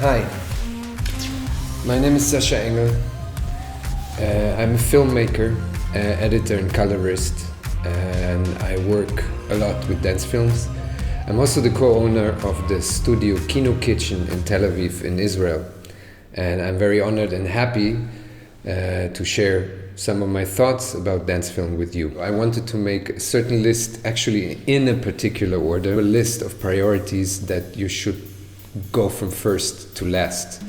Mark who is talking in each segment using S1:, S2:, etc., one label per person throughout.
S1: Hi, my name is Sascha Engel. I'm a filmmaker, editor and colorist, and I work a lot with dance films. I'm also the co-owner of the studio Kino Kitchen in Tel Aviv in Israel, and I'm very honored and happy to share some of my thoughts about dance film with you. I wanted to make a certain list, actually in a particular order, a list of priorities that you should go from first to last.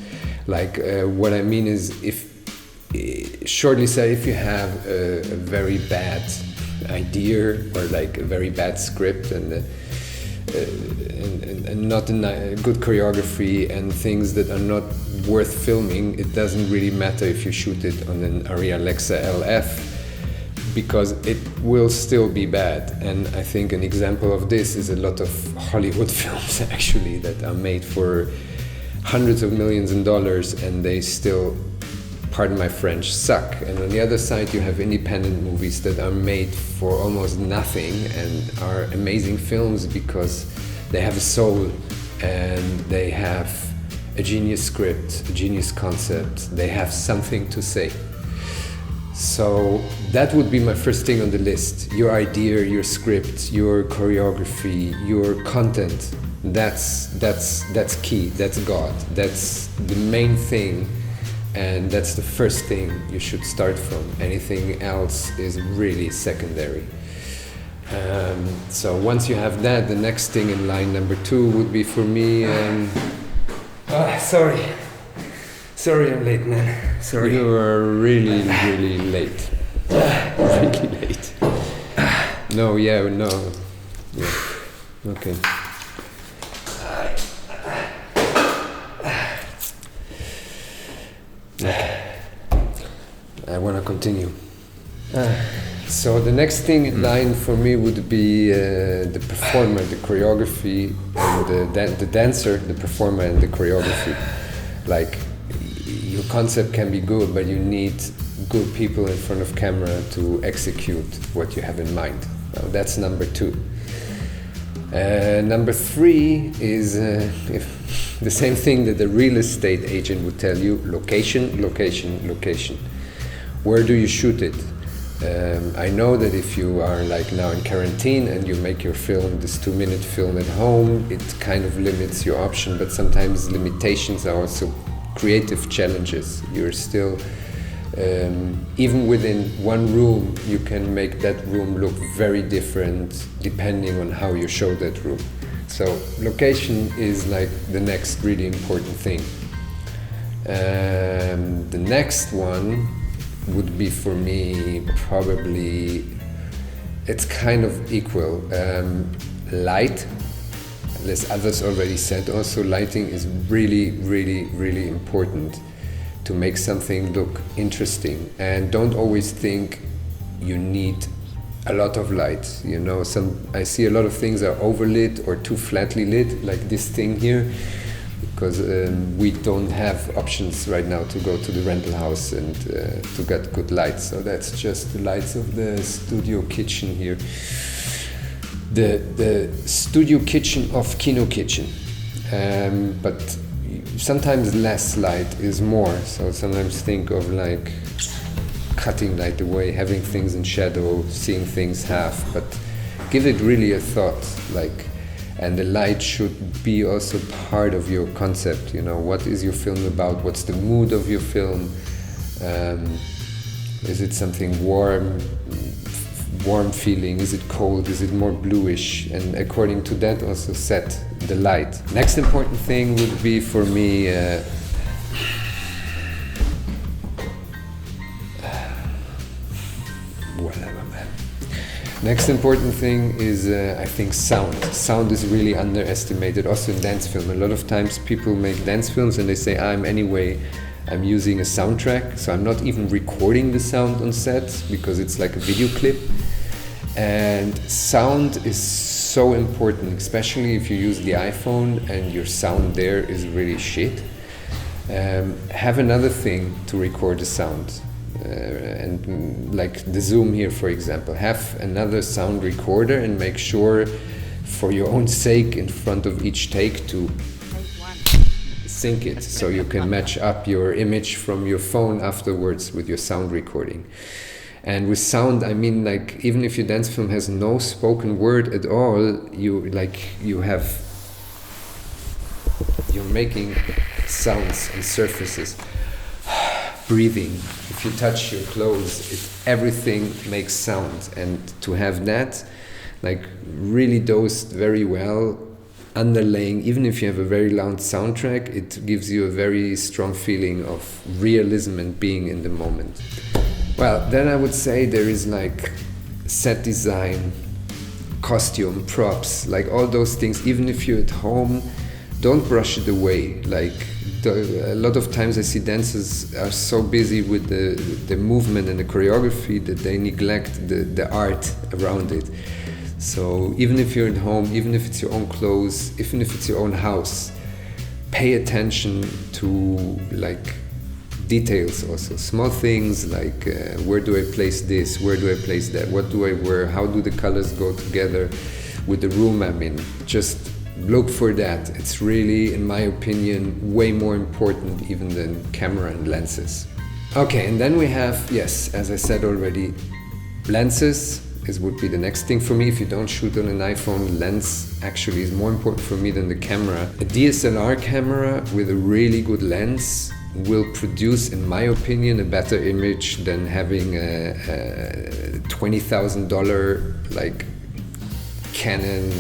S1: Like what I mean is, shortly said, if you have a very bad idea or like a very bad script and not a good choreography and things that are not worth filming, it doesn't really matter if you shoot it on an Arri Alexa LF, because it will still be bad. And I think an example of this is a lot of Hollywood films actually that are made for hundreds of millions of dollars and they still, pardon my French, suck. And on the other side you have independent movies that are made for almost nothing and are amazing films because they have a soul and they have a genius script, a genius concept, they have something to say. So that would be my first thing on the list. Your idea, your script, your choreography, your content, that's key, that's God, that's the main thing, and that's the first thing you should start from. Anything else is really secondary. So once you have that, the next thing in line number 2 would be for me, Sorry I'm late, man. Sorry. You are really late. Really late. No. Yeah. Okay. I want to continue. So the next thing in line for me would be the performer, the choreography, and the dancer, the performer, and the choreography. Like, your concept can be good, but you need good people in front of camera to execute what you have in mind. That's number 2. Number 3 is the same thing that the real estate agent would tell you: location, location, location. Where do you shoot it? I know that if you are like now in quarantine and you make your film, this 2-minute film at home, it kind of limits your option, but sometimes limitations are also creative challenges. You're still, even within one room, you can make that room look very different depending on how you show that room. So location is like the next really important thing. The next one would be for me probably, it's kind of equal. Light. As others already said, also lighting is really important to make something look interesting. And don't always think you need a lot of light. You know, I see a lot of things are overlit or too flatly lit, like this thing here, because we don't have options right now to go to the rental house and to get good lights. So that's just the lights of the studio kitchen here. The studio kitchen of Kino Kitchen, but sometimes less light is more. So sometimes think of like cutting light away, having things in shadow, seeing things half, but give it really a thought. Like, and the light should be also part of your concept. You know, what is your film about? What's the mood of your film? Is it something warm feeling? Is it cold? Is it more bluish? And according to that also set the light. Next important thing would be for me whatever, man. Next important thing is I think sound. Sound is really underestimated also in dance film. A lot of times people make dance films and they say, I'm using a soundtrack, so I'm not even recording the sound on set because it's like a video clip. And sound is so important, especially if you use the iPhone and your sound there is really shit. Have another thing to record the sound. And like the Zoom here, for example, have another sound recorder and make sure, for your own sake, in front of each take to sync it so you can match up your image from your phone afterwards with your sound recording. And with sound, I mean, like, even if your dance film has no spoken word at all, you're making sounds and surfaces. Breathing. If you touch your clothes, everything makes sound. And to have that, like, really dosed very well, underlaying, even if you have a very loud soundtrack, it gives you a very strong feeling of realism and being in the moment. Well, then I would say there is like set design, costume, props, like all those things. Even if you're at home, don't brush it away. Like, a lot of times I see dancers are so busy with the movement and the choreography that they neglect the art around it. So even if you're at home, even if it's your own clothes, even if it's your own house, pay attention to like details also, small things like where do I place this, where do I place that, what do I wear, how do the colors go together with the room I'm in. Just look for that. It's really, in my opinion, way more important even than camera and lenses. Okay, and then we have, yes, as I said already, lenses would be the next thing for me. If you don't shoot on an iPhone, lens actually is more important for me than the camera. A DSLR camera with a really good lens will produce, in my opinion, a better image than having a $20,000 like Canon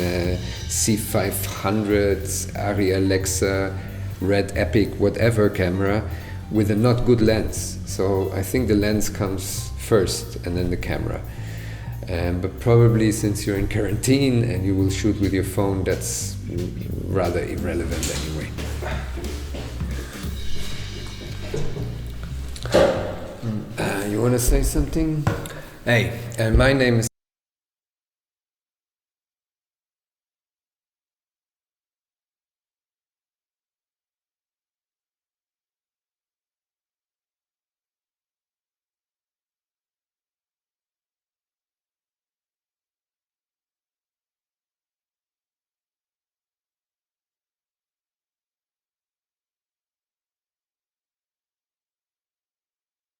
S1: C500, Arri Alexa, Red Epic, whatever camera with a not good lens. So I think the lens comes first and then the camera. But probably since you're in quarantine and you will shoot with your phone, that's rather irrelevant anyway. You want to say something? Hey, my name is